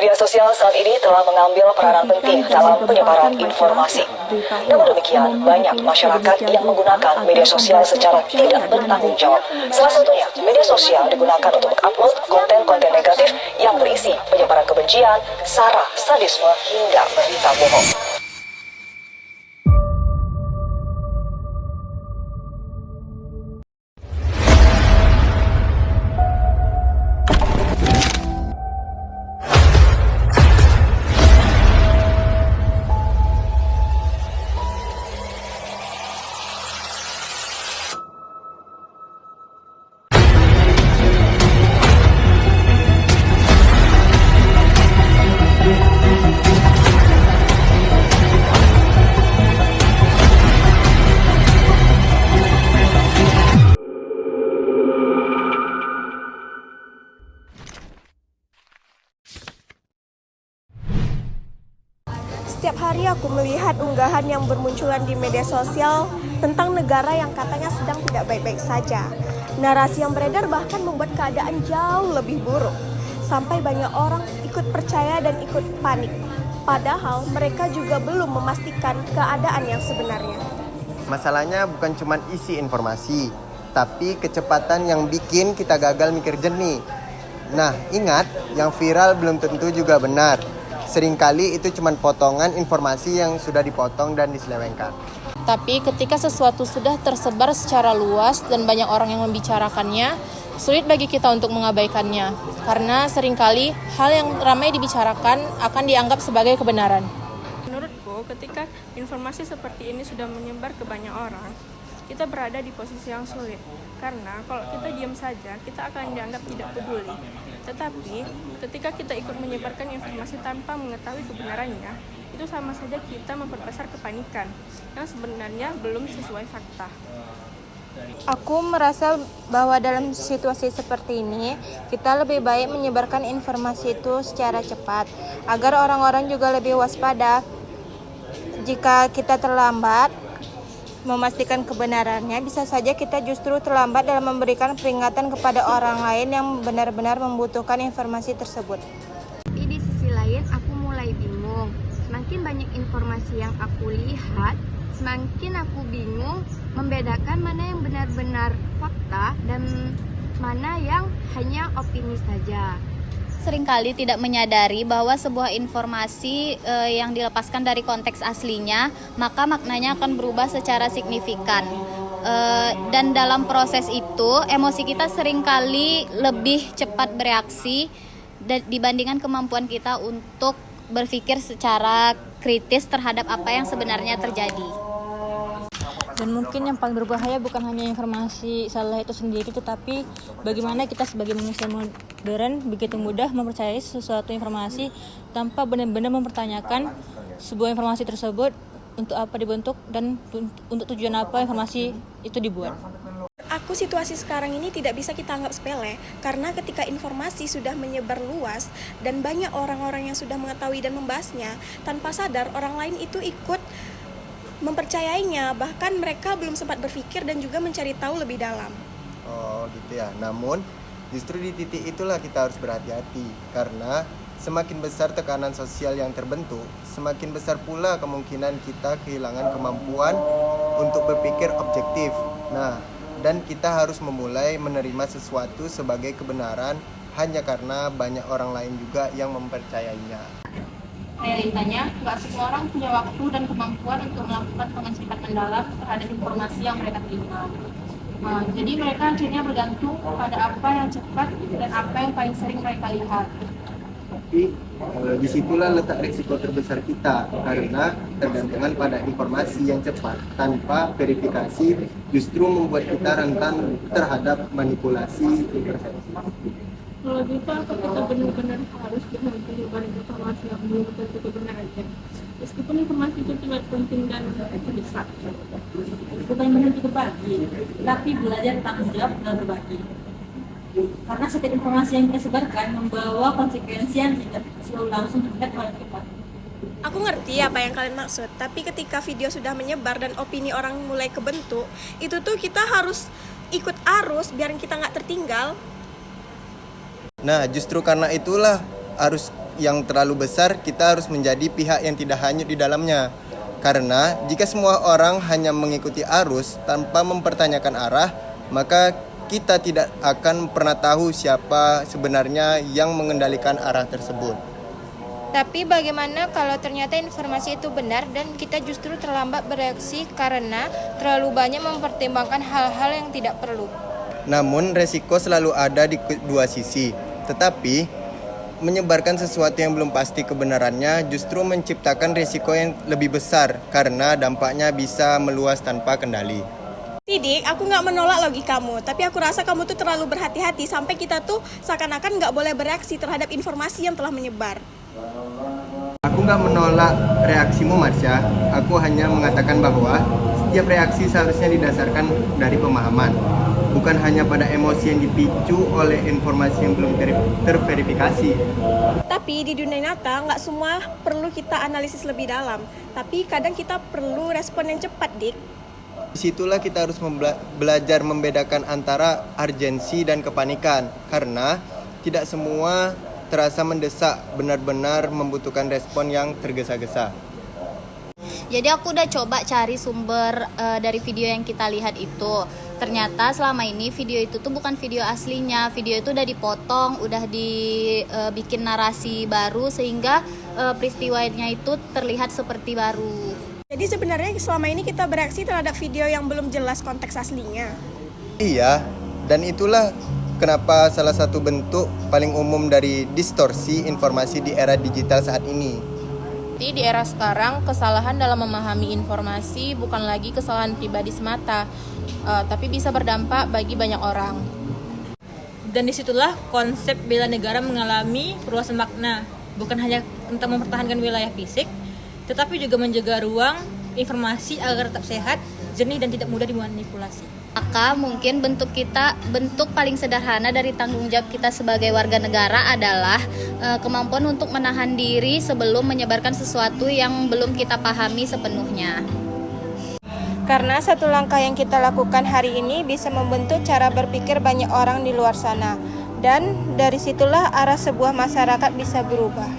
Media sosial saat ini telah mengambil peranan penting dalam penyebaran informasi. Namun demikian, banyak masyarakat yang menggunakan media sosial secara tidak bertanggung jawab. Salah satunya, media sosial digunakan untuk mengupload konten-konten negatif yang berisi penyebaran kebencian, sara, sadisme, hingga berita bohong. Setiap hari aku melihat unggahan yang bermunculan di media sosial tentang negara yang katanya sedang tidak baik-baik saja. Narasi yang beredar bahkan membuat keadaan jauh lebih buruk. Sampai banyak orang ikut percaya dan ikut panik. Padahal mereka juga belum memastikan keadaan yang sebenarnya. Masalahnya bukan cuma isi informasi, tapi kecepatan yang bikin kita gagal mikir jernih. Nah, ingat, yang viral belum tentu juga benar. Seringkali itu cuma potongan informasi yang sudah dipotong dan diselewengkan. Tapi ketika sesuatu sudah tersebar secara luas dan banyak orang yang membicarakannya, sulit bagi kita untuk mengabaikannya. Karena seringkali hal yang ramai dibicarakan akan dianggap sebagai kebenaran. Menurutku, ketika informasi seperti ini sudah menyebar ke banyak orang, kita berada di posisi yang sulit. Karena kalau kita diam saja, kita akan dianggap tidak peduli. Tetapi, ketika kita ikut menyebarkan informasi tanpa mengetahui kebenarannya, itu sama saja kita memperbesar kepanikan yang sebenarnya belum sesuai fakta. Aku merasa bahwa dalam situasi seperti ini, kita lebih baik menyebarkan informasi itu secara cepat, agar orang-orang juga lebih waspada. Jika kita terlambat memastikan kebenarannya, bisa saja kita justru terlambat dalam memberikan peringatan kepada orang lain yang benar-benar membutuhkan informasi tersebut. Tapi di sisi lain, aku mulai bingung. Semakin banyak informasi yang aku lihat, semakin aku bingung membedakan mana yang benar-benar fakta dan mana yang hanya opini saja. Seringkali tidak menyadari bahwa sebuah informasi yang dilepaskan dari konteks aslinya, maka maknanya akan berubah secara signifikan. Dan dalam proses itu, emosi kita seringkali lebih cepat bereaksi dibandingkan kemampuan kita untuk berpikir secara kritis terhadap apa yang sebenarnya terjadi. Dan mungkin yang paling berbahaya bukan hanya informasi salah itu sendiri, tetapi bagaimana kita sebagai manusia modern begitu mudah mempercayai sesuatu informasi tanpa benar-benar mempertanyakan sebuah informasi tersebut untuk apa dibentuk dan untuk tujuan apa informasi itu dibuat. Situasi sekarang ini tidak bisa kita anggap sepele, karena ketika informasi sudah menyebar luas dan banyak orang-orang yang sudah mengetahui dan membahasnya, tanpa sadar orang lain itu ikut mempercayainya, bahkan mereka belum sempat berpikir dan juga mencari tahu lebih dalam. Oh gitu ya, namun justru di titik itulah kita harus berhati-hati. Karena semakin besar tekanan sosial yang terbentuk, semakin besar pula kemungkinan kita kehilangan kemampuan untuk berpikir objektif. Nah, dan kita harus memulai menerima sesuatu sebagai kebenaran hanya karena banyak orang lain juga yang mempercayainya. Realitanya, nggak semua orang punya waktu dan kemampuan untuk melakukan pengecekan mendalam terhadap informasi yang mereka terima. Jadi mereka akhirnya bergantung pada apa yang cepat dan apa yang paling sering mereka lihat. Tapi disitulah letak risiko terbesar kita, karena tergantungan pada informasi yang cepat tanpa verifikasi justru membuat kita rentan terhadap manipulasi persepsi. Kalau gitu, apa kita benar-benar harus berhenti pada informasi yang belum tentu kebenarannya? Meskipun informasi itu sangat penting dan mendesak. Bukan berhenti berbagi, tapi belajar tanggung jawab dan berbagi. Karena setiap informasi yang kita sebarkan membawa konsekuensi yang tidak selalu langsung terlihat oleh kita. Aku ngerti apa yang kalian maksud, tapi ketika video sudah menyebar dan opini orang mulai kebentuk, itu tuh kita harus ikut arus biar kita nggak tertinggal. Nah, justru karena itulah harus yang terlalu besar, kita harus menjadi pihak yang tidak hanyut di dalamnya. Karena jika semua orang hanya mengikuti arus tanpa mempertanyakan arah, maka kita tidak akan pernah tahu siapa sebenarnya yang mengendalikan arah tersebut. Tapi bagaimana kalau ternyata informasi itu benar dan kita justru terlambat bereaksi karena terlalu banyak mempertimbangkan hal-hal yang tidak perlu? Namun resiko selalu ada di kedua sisi. Tetapi menyebarkan sesuatu yang belum pasti kebenarannya justru menciptakan resiko yang lebih besar karena dampaknya bisa meluas tanpa kendali. Tidik, aku nggak menolak logikamu, tapi aku rasa kamu tuh terlalu berhati-hati sampai kita tuh seakan-akan nggak boleh bereaksi terhadap informasi yang telah menyebar. Aku nggak menolak reaksimu, Marsha. Aku hanya mengatakan bahwa setiap reaksi seharusnya didasarkan dari pemahaman, bukan hanya pada emosi yang dipicu oleh informasi yang belum terverifikasi. Tapi di dunia nyata nggak semua perlu kita analisis lebih dalam, tapi kadang kita perlu respon yang cepat, Dik. Disitulah kita harus belajar membedakan antara urgensi dan kepanikan, karena tidak semua terasa mendesak, benar-benar membutuhkan respon yang tergesa-gesa. Jadi aku udah coba cari sumber dari video yang kita lihat itu. Ternyata selama ini video itu tuh bukan video aslinya. Video itu udah dipotong, udah dibikin narasi baru sehingga peristiwanya itu terlihat seperti baru. Jadi sebenarnya selama ini kita bereaksi terhadap video yang belum jelas konteks aslinya. Iya, dan itulah kenapa salah satu bentuk paling umum dari distorsi informasi di era digital saat ini. Di era sekarang, kesalahan dalam memahami informasi bukan lagi kesalahan pribadi semata, tapi bisa berdampak bagi banyak orang. Dan disitulah konsep bela negara mengalami perluasan makna, bukan hanya tentang mempertahankan wilayah fisik, tetapi juga menjaga ruang informasi agar tetap sehat, jernih dan tidak mudah dimanipulasi. Maka mungkin bentuk paling sederhana dari tanggung jawab kita sebagai warga negara adalah kemampuan untuk menahan diri sebelum menyebarkan sesuatu yang belum kita pahami sepenuhnya. Karena satu langkah yang kita lakukan hari ini bisa membentuk cara berpikir banyak orang di luar sana. Dan dari situlah arah sebuah masyarakat bisa berubah.